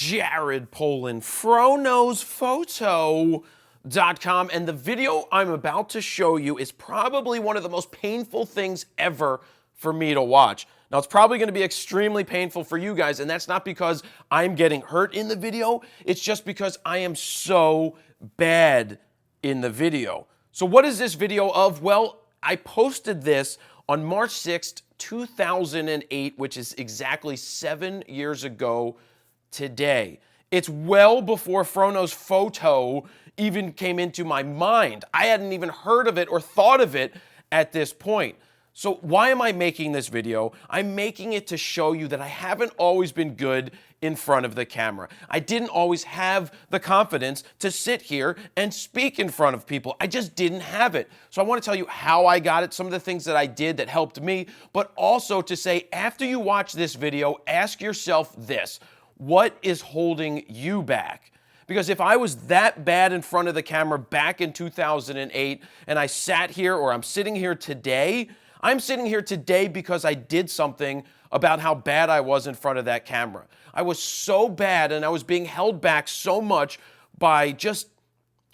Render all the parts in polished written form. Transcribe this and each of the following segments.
Jared Polin, FroKnowsPhoto.com, and the video I'm about to show you is probably one of the most painful things ever for me to watch. Now, it's probably going to be extremely painful for you guys, and that's not because I'm getting hurt in the video. It's just because I am so bad in the video. So what is this video of? Well, I posted this on March 6th, 2008, which is exactly 7 years ago today. It's well before FroKnowsPhoto even came into my mind. I hadn't even heard of it or thought of it at this point. So why am I making this video? I'm making it to show you that I haven't always been good in front of the camera. I didn't always have the confidence to sit here and speak in front of people. I just didn't have it. So I want to tell you how I got it, some of the things that I did that helped me, but also to say, after you watch this video, ask yourself this: what is holding you back? Because if I was that bad in front of the camera back in 2008 and I sat here, or I'm sitting here today, I'm sitting here today because I did something about how bad I was in front of that camera. I was so bad, and I was being held back so much by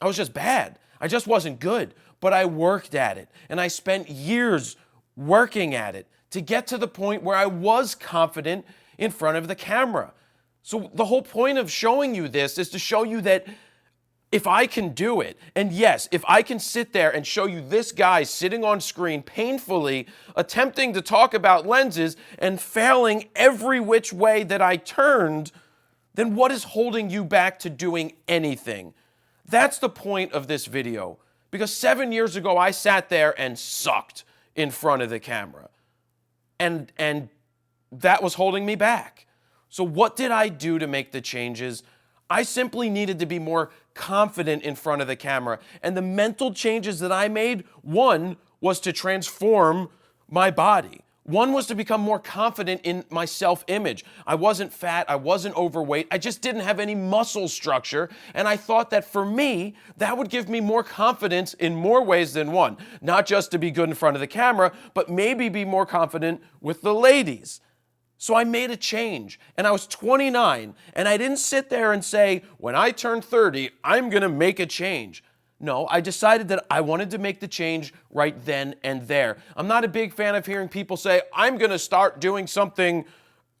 I was just bad. I just wasn't good, but I worked at it, and I spent years working at it to get to the point where I was confident in front of the camera. So the whole point of showing you this is to show you that if I can do it, and yes, if I can sit there and show you this guy sitting on screen painfully attempting to talk about lenses and failing every which way that I turned, then what is holding you back to doing anything? That's the point of this video. Because 7 years ago, I sat there and sucked in front of the camera. And that was holding me back. So what did I do to make the changes? I simply needed to be more confident in front of the camera. And the mental changes that I made, one was to transform my body. One was to become more confident in my self-image. I wasn't fat, I wasn't overweight, I just didn't have any muscle structure. And I thought that for me, that would give me more confidence in more ways than one. Not just to be good in front of the camera, but maybe be more confident with the ladies. So I made a change, and I was 29, and I didn't sit there and say, when I turn 30, I'm going to make a change. No, I decided that I wanted to make the change right then and there. I'm not a big fan of hearing people say, I'm going to start doing something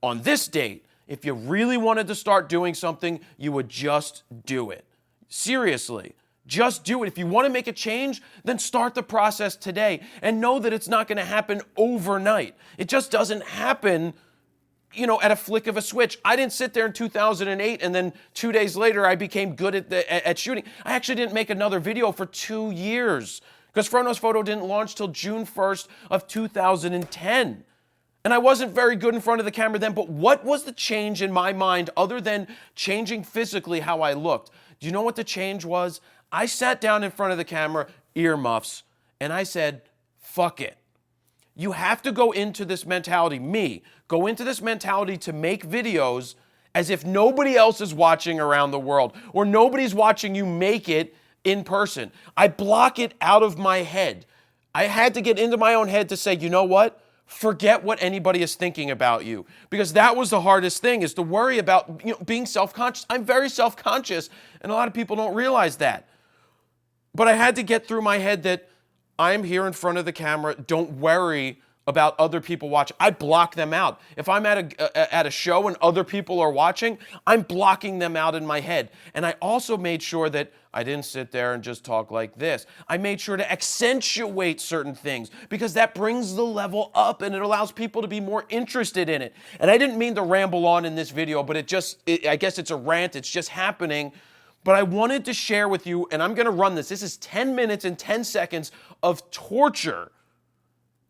on this date. If you really wanted to start doing something, you would just do it. Seriously. Just do it. If you want to make a change, then start the process today, and know that it's not going to happen overnight. It just doesn't happen at a flick of a switch. I didn't sit there in 2008 and then 2 days later I became good at shooting. I actually didn't make another video for 2 years because FroKnowsPhoto didn't launch till June 1st of 2010. And I wasn't very good in front of the camera then, but what was the change in my mind other than changing physically how I looked? Do you know what the change was? I sat down in front of the camera, earmuffs, and I said, fuck it. You have to go into this mentality, go into this mentality to make videos as if nobody else is watching around the world or nobody's watching you make it in person. I block it out of my head. I had to get into my own head to say, you know what? Forget what anybody is thinking about you. Because that was the hardest thing, is to worry about being self-conscious. I'm very self-conscious, and a lot of people don't realize that. But I had to get through my head that I'm here in front of the camera. Don't worry about other people watching. I block them out. If I'm at a show and other people are watching, I'm blocking them out in my head. And I also made sure that I didn't sit there and just talk like this. I made sure to accentuate certain things because that brings the level up and it allows people to be more interested in it. And I didn't mean to ramble on in this video, but I guess it's a rant. It's just happening. But I wanted to share with you, and I'm going to run this. This is 10 minutes and 10 seconds of torture.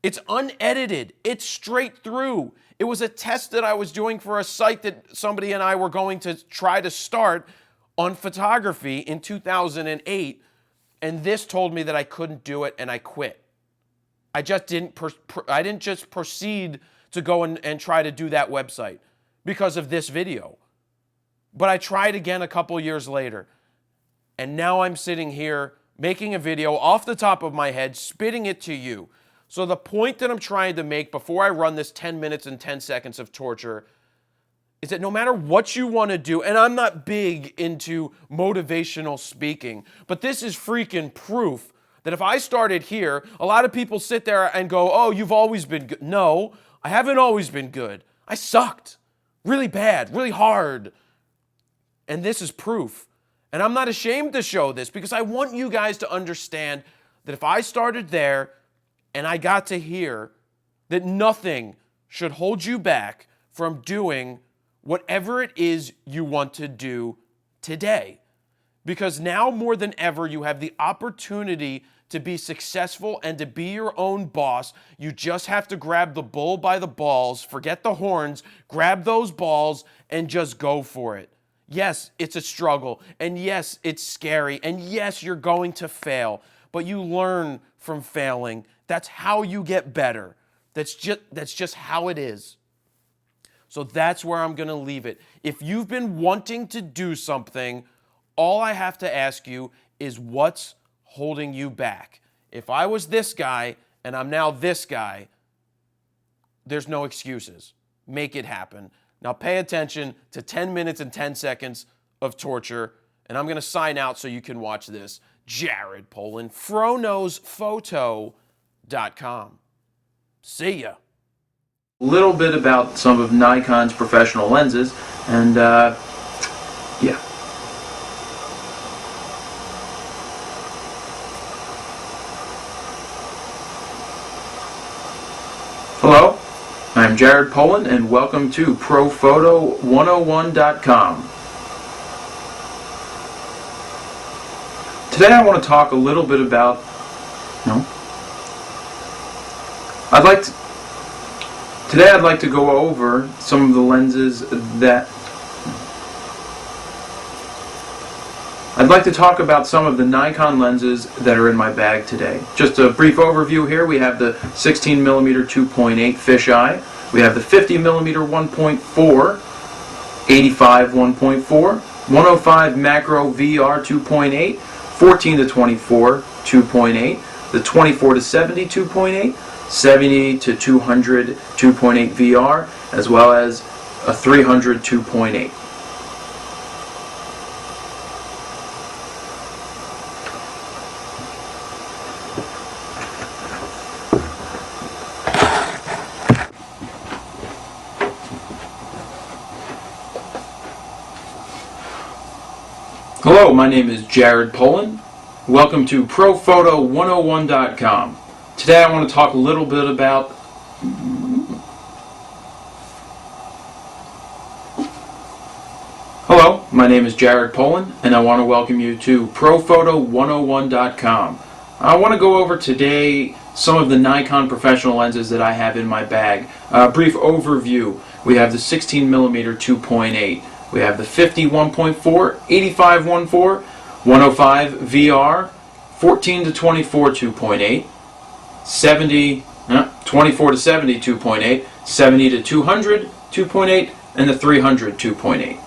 It's unedited. It's straight through. It was a test that I was doing for a site that somebody and I were going to try to start on photography in 2008, and this told me that I couldn't do it, and I quit. I didn't just proceed to go and try to do that website because of this video. But I tried again a couple years later, and now I'm sitting here making a video off the top of my head, spitting it to you. So the point that I'm trying to make before I run this 10 minutes and 10 seconds of torture is that no matter what you want to do, and I'm not big into motivational speaking, but this is freaking proof that if I started here, a lot of people sit there and go, oh, you've always been good. No, I haven't always been good. I sucked really bad, really hard. And this is proof. And I'm not ashamed to show this because I want you guys to understand that if I started there and I got to here, that nothing should hold you back from doing whatever it is you want to do today. Because now more than ever, you have the opportunity to be successful and to be your own boss. You just have to grab the bull by the balls, forget the horns, grab those balls, and just go for it. Yes, it's a struggle, and yes, it's scary, and yes, you're going to fail, but you learn from failing. That's how you get better. That's just how it is. So that's where I'm going to leave it. If you've been wanting to do something, all I have to ask you is what's holding you back. If I was this guy and I'm now this guy, there's no excuses. Make it happen. Now pay attention to 10 minutes and 10 seconds of torture, and I'm going to sign out so you can watch this. Jared Polin, FroKnowsPhoto.com. See ya. A little bit about some of Nikon's professional lenses, and yeah. Hello, I'm Jared Polin, and welcome to ProPhoto101.com. Today I want to talk a little bit about, Today I'd like to go over some of the lenses that I'd like to talk about some of the Nikon lenses that are in my bag today. Just a brief overview here. We have the 16mm 2.8 fisheye. We have the 50mm 1.4, 85 1.4, 105 macro VR 2.8, 14 to 24 2.8, the 24 to 70 2.8, 70 to 200 2.8 VR, as well as a 300 2.8. Hello, my name is Jared Polin. Welcome to ProPhoto101.com. Today I want to talk a little bit about Hello, my name is Jared Polin, and I want to welcome you to ProPhoto101.com. I want to go over today some of the Nikon professional lenses that I have in my bag. Brief overview. We have the 16mm 2.8. We have the 50 1.4, 85 1.4, 105 VR, 14 to 24 2.8, 24 to 70 2.8, 70 to 200 2.8, and the 300 2.8.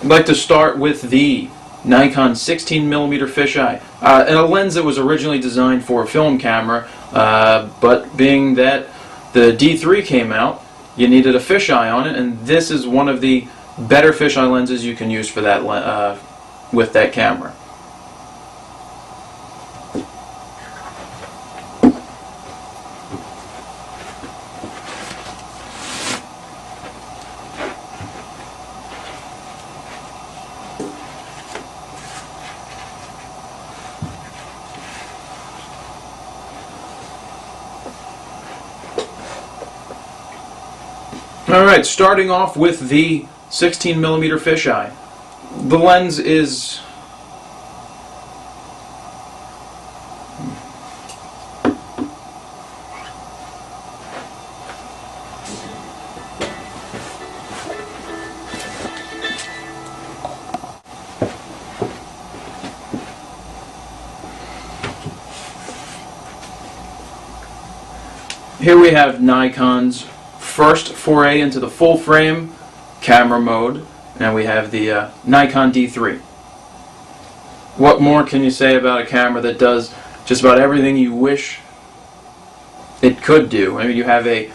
I'd like to start with the Nikon 16mm fisheye, and a lens that was originally designed for a film camera, but being that the D3 came out, you needed a fisheye on it, and this is one of the better fisheye lenses you can use for that with that camera. Alright, starting off with the 16mm fisheye. The lens is here we have Nikon's first foray into the full frame camera mode, and we have the Nikon D3. What more can you say about a camera that does just about everything you wish it could do? I mean, you have a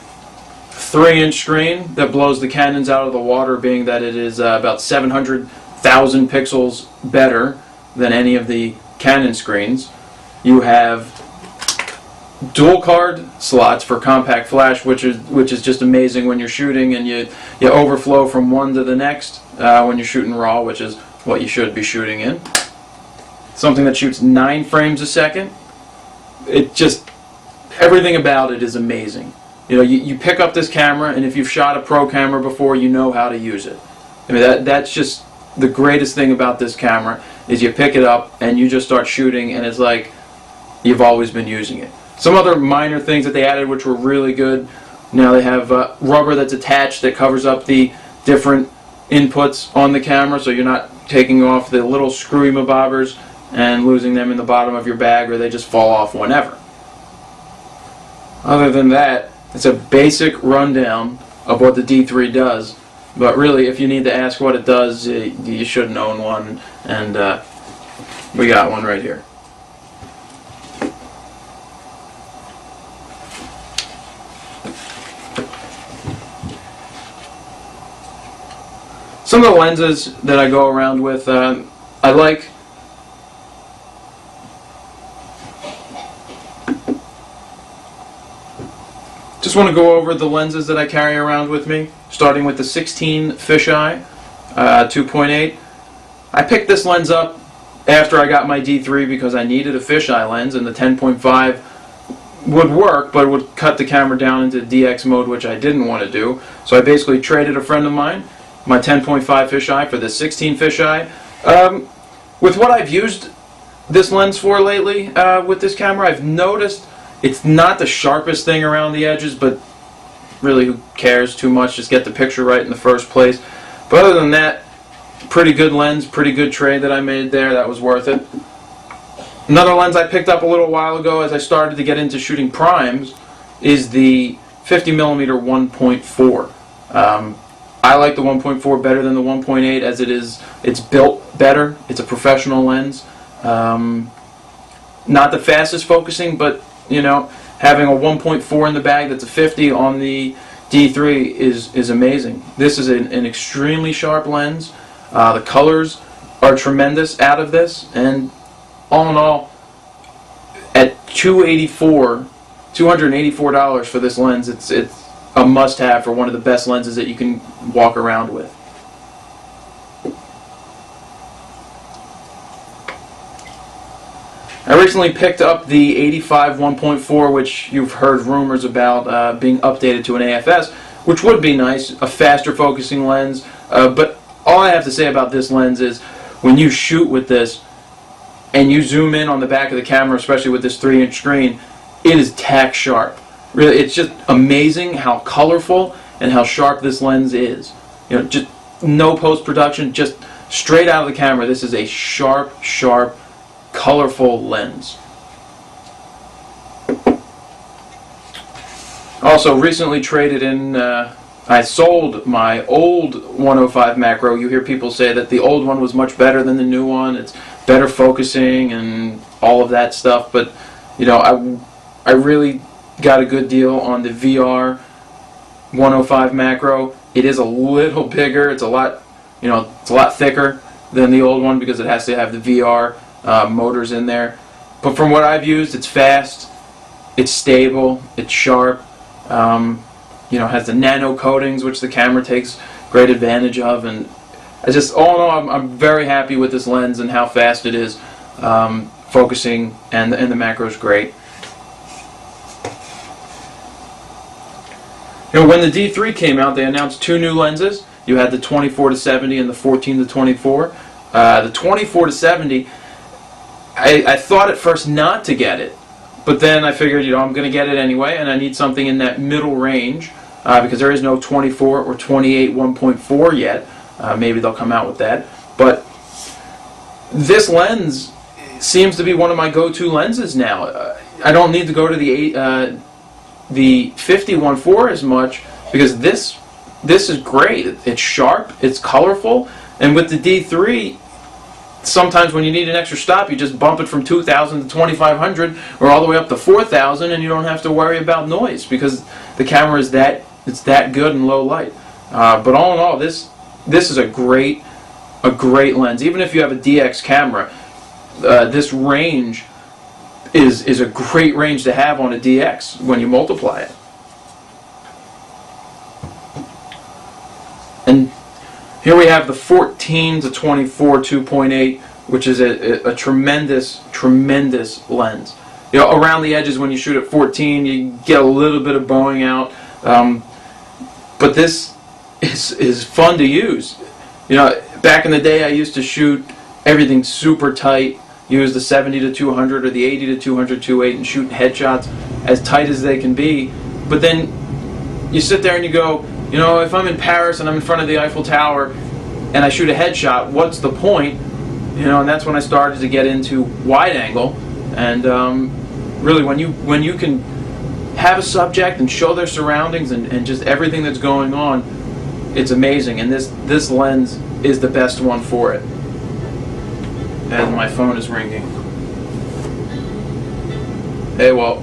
3-inch screen that blows the Canons out of the water, being that it is about 700,000 pixels better than any of the Canon screens. You have dual card slots for compact flash, which is just amazing when you're shooting, and you overflow from one to the next when you're shooting RAW, which is what you should be shooting in. Something that shoots 9 frames a second. It just, everything about it is amazing. You know, you pick up this camera, and if you've shot a pro camera before, you know how to use it. I mean, that's just the greatest thing about this camera, is you pick it up and you just start shooting, and it's like you've always been using it. Some other minor things that they added which were really good. Now they have rubber that's attached that covers up the different inputs on the camera, so you're not taking off the little screwy mabobbers and losing them in the bottom of your bag, or they just fall off whenever. Other than that, it's a basic rundown of what the D3 does, but really if you need to ask what it does, you shouldn't own one, and we got one right here. Some of the lenses that I go around with, I like. Just want to go over the lenses that I carry around with me, starting with the 16 fisheye 2.8. I picked this lens up after I got my D3 because I needed a fisheye lens, and the 10.5 would work, but it would cut the camera down into DX mode, which I didn't want to do. So I basically traded a friend of mine my 10.5 fisheye for the 16 fisheye. With what I've used this lens for lately with this camera, I've noticed it's not the sharpest thing around the edges, but really who cares too much, just get the picture right in the first place. But other than that, pretty good lens, pretty good trade that I made there, that was worth it. Another lens I picked up a little while ago as I started to get into shooting primes is the 50mm 1.4. I like the 1.4 better than the 1.8 as it's built better. It's a professional lens. Not the fastest focusing, but you know, having a 1.4 in the bag that's a 50 on the D3 is amazing. This is an extremely sharp lens. The colors are tremendous out of this, and all in all, at $284 for this lens, it's a must-have for one of the best lenses that you can walk around with. I recently picked up the 85 1.4, which you've heard rumors about being updated to an AFS, which would be nice, a faster focusing lens, but all I have to say about this lens is when you shoot with this and you zoom in on the back of the camera, especially with this 3-inch screen, it is tack sharp. Really, it's just amazing how colorful and how sharp this lens is. You know, just no post-production, just straight out of the camera. This is a sharp, colorful lens. Also, recently traded in, I sold my old 105 macro. You hear people say that the old one was much better than the new one. It's better focusing and all of that stuff, but you know, I really got a good deal on the VR 105 macro. It is a little bigger. It's a lot, you know, it's a lot thicker than the old one because it has to have the VR motors in there. But from what I've used, it's fast, it's stable, it's sharp. You know, has the nano coatings, which the camera takes great advantage of, and I just, all in all, I'm very happy with this lens and how fast it is focusing, and the macro is great. You know, when the D3 came out, they announced 2 new lenses. You had the 24-70 and the 14-24. The 24-70, I thought at first not to get it, but then I figured, you know, I'm going to get it anyway, and I need something in that middle range because there is no 24 or 28 1.4 yet. Maybe they'll come out with that. But this lens seems to be one of my go-to lenses now. I don't need to go to the the 50-1.4 as much, because this is great. It's sharp, it's colorful, and with the D3, sometimes when you need an extra stop, you just bump it from 2,000 to 2,500 or all the way up to 4,000, and you don't have to worry about noise because the camera is that good in low light. But all in all, this is a great lens. Even if you have a DX camera, this range is a great range to have on a DX when you multiply it. And here we have the 14 to 24 2.8, which is a tremendous lens. You know, around the edges when you shoot at 14, you get a little bit of bowing out, but this is fun to use. You know, back in the day, I used to shoot everything super tight. Use the 70 to 200 or the 80 to 200 2.8 and shoot headshots as tight as they can be. But then you sit there and you go, you know, if I'm in Paris and I'm in front of the Eiffel Tower and I shoot a headshot, what's the point? You know, and that's when I started to get into wide angle. And really, when you can have a subject and show their surroundings and just everything that's going on, it's amazing. And this lens is the best one for it. And my phone is ringing. Hey, well,